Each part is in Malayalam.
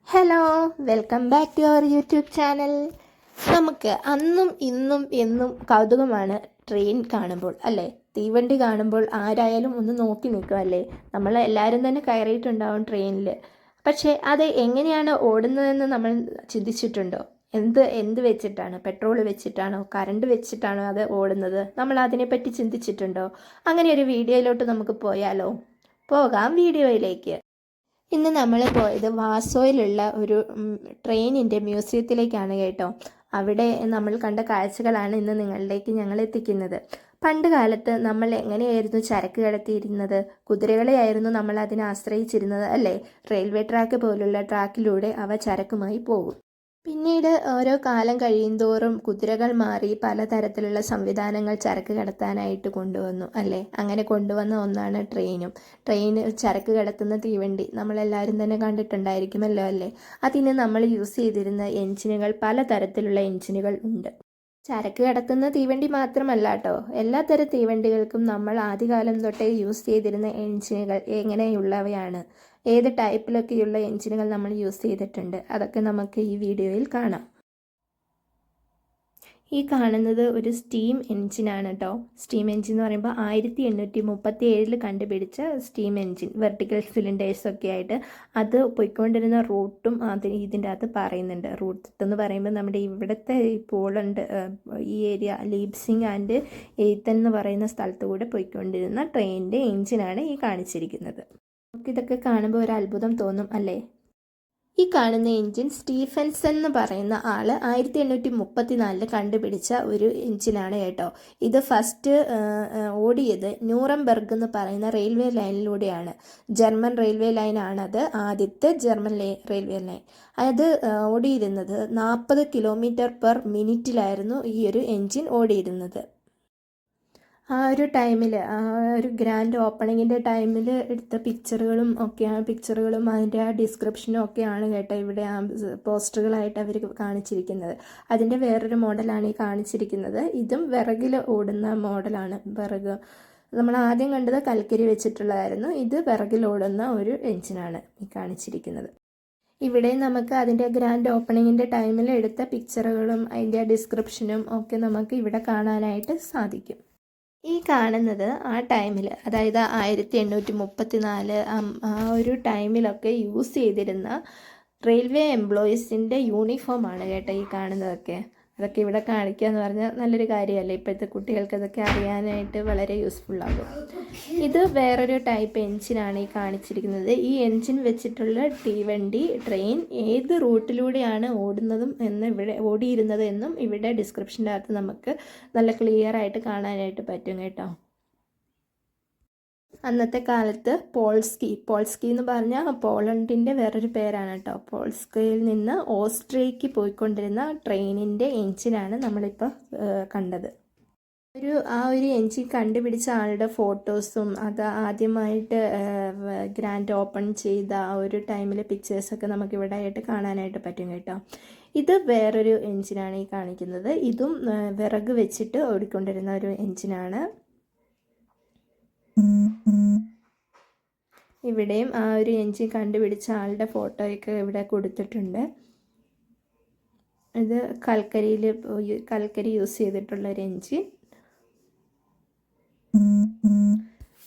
Hello, welcome back to our YouTube channel. നമുക്ക് അന്നും ഇന്നും എന്നും കൗതുകമാണ് ട്രെയിൻ കാണുമ്പോൾ അല്ലേ? തീവണ്ടി കാണുമ്പോൾ ആരായാലും ഒന്ന് നോക്കി നിൽക്കും അല്ലേ? നമ്മൾ എല്ലാവരും തന്നെ കയറിയിട്ടുണ്ടാവും ട്രെയിനിൽ. പക്ഷേ അത് എങ്ങനെയാണ് ഓടുന്നതെന്ന് നമ്മൾ ചിന്തിച്ചിട്ടുണ്ടോ? എന്ത് വെച്ചിട്ടാണ്? പെട്രോൾ വെച്ചിട്ടാണോ കറണ്ട് വെച്ചിട്ടാണോ അത് ഓടുന്നത്? നമ്മൾ അതിനെപ്പറ്റി ചിന്തിച്ചിട്ടുണ്ടോ? അങ്ങനെ ഒരു വീഡിയോയിലോട്ട് നമുക്ക് പോയാലോ? പോകാം വീഡിയോയിലേക്ക്. ഇന്ന് നമ്മൾ പോയത് വാസോയിലുള്ള ഒരു ട്രെയിനിൻ്റെ മ്യൂസിയത്തിലേക്കാണ് കേട്ടോ. അവിടെ നമ്മൾ കണ്ട കാഴ്ചകളാണ് ഇന്ന് നിങ്ങളിലേക്ക് ഞങ്ങൾ എത്തിക്കുന്നത്. പണ്ട് കാലത്ത് നമ്മൾ എങ്ങനെയായിരുന്നു ചരക്ക് കടത്തിയിരുന്നത്? കുതിരകളെയായിരുന്നു നമ്മൾ അതിനെ ആശ്രയിച്ചിരുന്നത് അല്ലേ? റെയിൽവേ ട്രാക്ക് പോലുള്ള ട്രാക്കിലൂടെ അവ ചരക്കുമായി പോകും. പിന്നീട് ഓരോ കാലം കഴിയുന്തോറും കുതിരകൾ മാറി പലതരത്തിലുള്ള സംവിധാനങ്ങൾ ചരക്ക് കടത്താനായിട്ട് കൊണ്ടുവന്നു അല്ലേ? അങ്ങനെ കൊണ്ടുവന്ന ഒന്നാണ് ട്രെയിനും. ചരക്ക് കടത്തുന്ന തീവണ്ടി നമ്മളെല്ലാവരും തന്നെ കണ്ടിട്ടുണ്ടായിരിക്കുമല്ലോ അല്ലേ? അതിന് നമ്മൾ യൂസ് ചെയ്തിരുന്ന എഞ്ചിനുകൾ പലതരത്തിലുള്ള എഞ്ചിനുകൾ ഉണ്ട്. ചരക്ക് കടത്തുന്ന തീവണ്ടി മാത്രമല്ല കേട്ടോ, എല്ലാത്തരം തീവണ്ടികൾക്കും നമ്മൾ ആദ്യകാലം തൊട്ടേ യൂസ് ചെയ്തിരുന്ന എഞ്ചിനുകൾ എങ്ങനെയുള്ളവയാണ്, ഏത് ടൈപ്പിലൊക്കെയുള്ള എഞ്ചിനുകൾ നമ്മൾ യൂസ് ചെയ്തിട്ടുണ്ട്, അതൊക്കെ നമുക്ക് ഈ വീഡിയോയിൽ കാണാം. ഈ കാണുന്നത് ഒരു സ്റ്റീം എൻജിനാണ് കേട്ടോ. സ്റ്റീം എൻജിൻ എന്ന് പറയുമ്പോൾ 1837 കണ്ടുപിടിച്ച സ്റ്റീം എൻജിൻ, വെർട്ടിക്കൽ സിലിണ്ടേഴ്സൊക്കെ ആയിട്ട് അത് പോയിക്കൊണ്ടിരുന്ന റൂട്ടും ഇതിൻ്റെ അകത്ത് പറയുന്നുണ്ട്. റൂട്ട് എന്ന് പറയുമ്പോൾ നമ്മുടെ ഇവിടുത്തെ ഈ പോളണ്ട് ഈ ഏരിയ ലീപ്സിംഗ് ആൻഡ് എയ്ത്തൻ എന്ന് പറയുന്ന സ്ഥലത്ത് കൂടെ പോയിക്കൊണ്ടിരുന്ന ട്രെയിനിൻ്റെ എൻജിനാണ് ഈ കാണിച്ചിരിക്കുന്നത്. നമുക്കിതൊക്കെ കാണുമ്പോൾ ഒരു അത്ഭുതം തോന്നും അല്ലേ? ഈ കാണുന്ന എൻജിൻ സ്റ്റീഫൻസൺ എന്ന് പറയുന്ന ആൾ 1834 കണ്ടുപിടിച്ച ഒരു എൻജിനാണ് കേട്ടോ. ഇത് ഫസ്റ്റ് ഓടിയത് ന്യൂറംബർഗ് എന്ന് പറയുന്ന റെയിൽവേ ലൈനിലൂടെയാണ്. ജർമ്മൻ റെയിൽവേ ലൈനാണത്, ആദ്യത്തെ ജർമ്മൻ റെയിൽവേ ലൈൻ. അത് ഓടിയിരുന്നത് 40 km/min ഈ ഒരു എൻജിൻ ഓടിയിരുന്നത്. ആ ഒരു ടൈമിൽ, ആ ഒരു ഗ്രാൻഡ് ഓപ്പണിങ്ങിൻ്റെ ടൈമിൽ എടുത്ത പിക്ചറുകളും അതിൻ്റെ ആ ഡിസ്ക്രിപ്ഷനും ഒക്കെയാണ് കേട്ടോ ഇവിടെ ആ പോസ്റ്ററുകളായിട്ട് അവർ കാണിച്ചിരിക്കുന്നത്. അതിൻ്റെ വേറൊരു മോഡലാണ് ഈ കാണിച്ചിരിക്കുന്നത്. ഇതും വിറകിൽ ഓടുന്ന മോഡലാണ്. വിറക് നമ്മൾ ആദ്യം കണ്ടത് കൽക്കരി വെച്ചിട്ടുള്ളതായിരുന്നു. ഇത് വിറകിൽ ഓടുന്ന ഒരു എഞ്ചിനാണ് ഈ കാണിച്ചിരിക്കുന്നത്. ഇവിടെ നമുക്ക് അതിൻ്റെ ഗ്രാൻഡ് ഓപ്പണിങ്ങിൻ്റെ ടൈമിൽ എടുത്ത പിക്ചറുകളും അതിൻ്റെ ഡിസ്ക്രിപ്ഷനും ഒക്കെ നമുക്ക് ഇവിടെ കാണാനായിട്ട് സാധിക്കും. ഈ കാണുന്നത് ആ ടൈമിൽ, അതായത് 1834 ആ ഒരു ടൈമിലൊക്കെ യൂസ് ചെയ്തിരുന്ന റെയിൽവേ എംപ്ലോയീസിൻ്റെ യൂണിഫോമാണ് കേട്ടോ ഈ കാണുന്നതൊക്കെ. അതൊക്കെ ഇവിടെ കാണിക്കുക എന്ന് പറഞ്ഞാൽ നല്ലൊരു കാര്യമല്ലേ? ഇപ്പോഴത്തെ കുട്ടികൾക്ക് അതൊക്കെ അറിയാനായിട്ട് വളരെ യൂസ്ഫുള്ളാകും. ഇത് വേറൊരു ടൈപ്പ് എൻജിനാണ് ഈ കാണിച്ചിരിക്കുന്നത്. ഈ എൻജിൻ വെച്ചിട്ടുള്ള ട്രെയിൻ ഏത് റൂട്ടിലൂടെയാണ് ഓടിയിരുന്നത് എന്നും ഇവിടെ ഡിസ്ക്രിപ്ഷൻ്റെ അകത്ത് നമുക്ക് നല്ല ക്ലിയർ ആയിട്ട് കാണാനായിട്ട് പറ്റും കേട്ടോ. അന്നത്തെ കാലത്ത് പോൾസ്കി എന്ന് പറഞ്ഞാൽ പോളണ്ടിൻ്റെ വേറൊരു പേരാണ് കേട്ടോ. പോൾസ്കിയിൽ നിന്ന് ഓസ്ട്രിയയ്ക്ക് പോയിക്കൊണ്ടിരുന്ന ട്രെയിനിൻ്റെ എൻജിനാണ് നമ്മളിപ്പോൾ കണ്ടത്. ആ ഒരു എൻജിൻ കണ്ടുപിടിച്ച ആളുടെ ഫോട്ടോസും അത് ആദ്യമായിട്ട് ഗ്രാൻഡ് ഓപ്പൺ ചെയ്ത ആ ഒരു ടൈമിൽ പിക്ചേഴ്സൊക്കെ നമുക്ക് ഇവിടെ ആയിട്ട് കാണാനായിട്ട് പറ്റും കേട്ടോ. ഇത് വേറൊരു എൻജിനാണ് ഈ കാണിക്കുന്നത്. ഇതും വിറക് വെച്ചിട്ട് ഓടിക്കൊണ്ടിരുന്ന ഒരു എൻജിനാണ്. ഇവിടെയും ആ ഒരു എൻജിൻ കണ്ടുപിടിച്ച ആളുടെ ഫോട്ടോയൊക്കെ ഇവിടെ കൊടുത്തിട്ടുണ്ട്. ഇത് കൽക്കരി യൂസ് ചെയ്തിട്ടുള്ള ഒരു എൻജിൻ.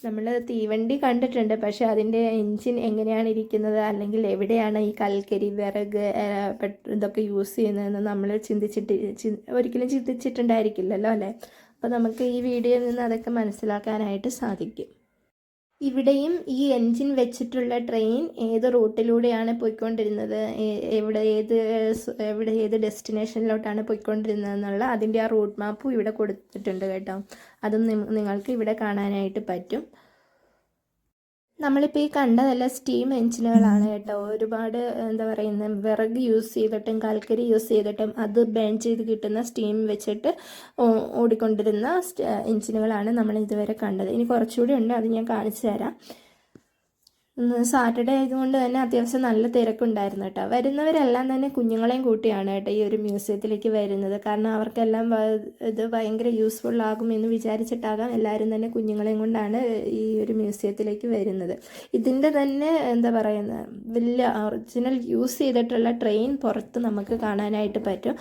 നമ്മൾ തീവണ്ടി കണ്ടിട്ടുണ്ട്, പക്ഷേ അതിൻ്റെ എൻജിൻ എങ്ങനെയാണ് ഇരിക്കുന്നത്, അല്ലെങ്കിൽ എവിടെയാണ് ഈ കൽക്കരി, വിറക് ഇതൊക്കെ യൂസ് ചെയ്യുന്നതെന്ന് നമ്മൾ ഒരിക്കലും ചിന്തിച്ചിട്ടുണ്ടായിരിക്കില്ലല്ലോ അല്ലേ? അപ്പോൾ നമുക്ക് ഈ വീഡിയോയിൽ നിന്ന് അതൊക്കെ മനസ്സിലാക്കാനായിട്ട് സാധിക്കും. ഇവിടെയും ഈ എൻജിൻ വെച്ചിട്ടുള്ള ട്രെയിൻ ഏത് റൂട്ടിലൂടെയാണ് പോയിക്കൊണ്ടിരുന്നത്, ഏത് ഡെസ്റ്റിനേഷനിലോട്ടാണ് പോയിക്കൊണ്ടിരുന്നതെന്നുള്ള അതിൻ്റെ ആ റൂട്ട് മാപ്പും ഇവിടെ കൊടുത്തിട്ടുണ്ട് കേട്ടോ. അതും നിങ്ങൾക്ക് ഇവിടെ കാണാനായിട്ട് പറ്റും. നമ്മളിപ്പോൾ ഈ കണ്ടതെല്ലാം സ്റ്റീം എൻജിനുകളാണ് കേട്ടോ. ഒരുപാട് വിറക് യൂസ് ചെയ്തിട്ടും കൽക്കരി യൂസ് ചെയ്തിട്ടും അത് ബേൺ ചെയ്ത് കിട്ടുന്ന സ്റ്റീം വെച്ചിട്ട് ഓടിക്കൊണ്ടിരുന്ന എൻജിനുകളാണ് നമ്മൾ ഇതുവരെ കണ്ടത്. ഇനി കുറച്ചുകൂടി ഉണ്ട്, അത് ഞാൻ കാണിച്ചു തരാം. സാറ്റർഡേ ആയതുകൊണ്ട് തന്നെ അത്യാവശ്യം നല്ല തിരക്കുണ്ടായിരുന്നു കേട്ടോ. വരുന്നവരെല്ലാം തന്നെ കുഞ്ഞുങ്ങളെയും കൂട്ടിയാണ് കേട്ടോ ഈ ഒരു മ്യൂസിയത്തിലേക്ക് വരുന്നത്. കാരണം അവർക്കെല്ലാം ഇത് ഭയങ്കര യൂസ്ഫുൾ ആകുമെന്ന് വിചാരിച്ചിട്ടാകാം എല്ലാവരും തന്നെ കുഞ്ഞുങ്ങളെയും കൊണ്ടാണ് ഈ ഒരു മ്യൂസിയത്തിലേക്ക് വരുന്നത്. ഇതിൻ്റെ തന്നെ എന്താ പറയുന്നത്, വലിയ ഒറിജിനൽ യൂസ് ചെയ്തിട്ടുള്ള ട്രെയിൻ പുറത്ത് നമുക്ക് കാണാനായിട്ട് പറ്റും.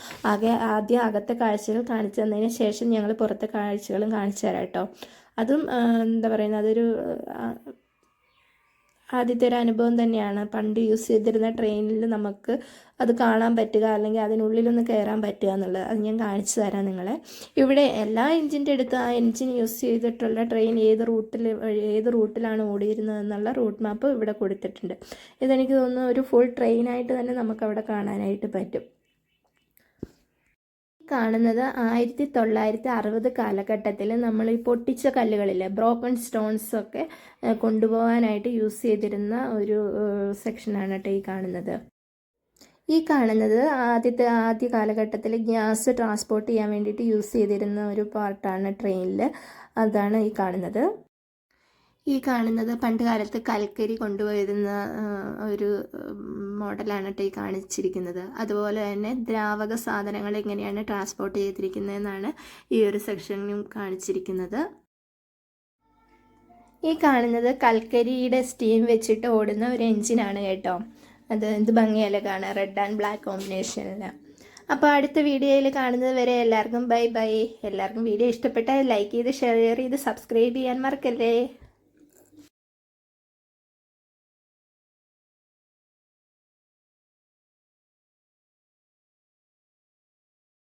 ആദ്യം അകത്തെ കാഴ്ചകൾ കാണിച്ചു തന്നതിന് ശേഷം ഞങ്ങൾ പുറത്തെ കാഴ്ചകളും കാണിച്ചു തരാം കേട്ടോ. അതും എന്താ പറയുന്നത്, അതൊരു ആദ്യത്തെ ഒരു അനുഭവം തന്നെയാണ്. പണ്ട് യൂസ് ചെയ്തിരുന്ന ട്രെയിനിൽ നമുക്ക് അത് കാണാൻ പറ്റുക, അല്ലെങ്കിൽ അതിനുള്ളിലൊന്ന് കയറാൻ പറ്റുക എന്നുള്ളത് അത് ഞാൻ കാണിച്ചു തരാം നിങ്ങളെ. ഇവിടെ എല്ലാ എൻജിൻ്റെ അടുത്ത് ആ എൻജിൻ യൂസ് ചെയ്തിട്ടുള്ള ട്രെയിൻ ഏത് റൂട്ടിലാണ് ഓടിയിരുന്നത് എന്നുള്ള റൂട്ട് മാപ്പ് ഇവിടെ കൊടുത്തിട്ടുണ്ട്. ഇതെനിക്ക് തോന്നുന്നു ഒരു ഫുൾ ട്രെയിനായിട്ട് തന്നെ നമുക്കവിടെ കാണാനായിട്ട് പറ്റും. കാണുന്നത് 1960 കാലഘട്ടത്തിൽ നമ്മൾ ഈ പൊട്ടിച്ച കല്ലുകളിലെ ബ്രോക്കൺ സ്റ്റോൺസൊക്കെ കൊണ്ടുപോകാനായിട്ട് യൂസ് ചെയ്തിരുന്ന ഒരു സെക്ഷനാണ് കേട്ടോ ഈ കാണുന്നത്. ഈ കാണുന്നത് ആദ്യ കാലഘട്ടത്തിൽ ഗ്യാസ് ട്രാൻസ്പോർട്ട് ചെയ്യാൻ വേണ്ടിയിട്ട് യൂസ് ചെയ്തിരുന്ന ഒരു പാർട്ടാണ് ട്രെയിനിൽ. അതാണ് ഈ കാണുന്നത്. ഈ കാണുന്നത് പണ്ട് കാലത്ത് കൽക്കരി കൊണ്ടുപോയിരുന്ന ഒരു മോഡലാണ് കേട്ടോ ഈ കാണിച്ചിരിക്കുന്നത്. അതുപോലെ തന്നെ ദ്രാവക സാധനങ്ങൾ എങ്ങനെയാണ് ട്രാൻസ്പോർട്ട് ചെയ്തിരിക്കുന്നതെന്നാണ് ഈ ഒരു സെക്ഷനിലും കാണിച്ചിരിക്കുന്നത്. ഈ കാണുന്നത് കൽക്കരിയുടെ സ്റ്റീം വെച്ചിട്ട് ഓടുന്ന ഒരു എൻജിനാണ് കേട്ടോ. ഇത് ഭംഗിയല്ലേ കാണാൻ, റെഡ് ആൻഡ് ബ്ലാക്ക് കോമ്പിനേഷനിൽ. അപ്പോൾ അടുത്ത വീഡിയോയിൽ കാണുന്നത് വരെ എല്ലാവർക്കും ബൈ ബൈ. എല്ലാവർക്കും വീഡിയോ ഇഷ്ടപ്പെട്ടാൽ ലൈക്ക് ചെയ്ത് ഷെയർ ചെയ്ത് സബ്സ്ക്രൈബ് ചെയ്യാൻ മറക്കല്ലേ.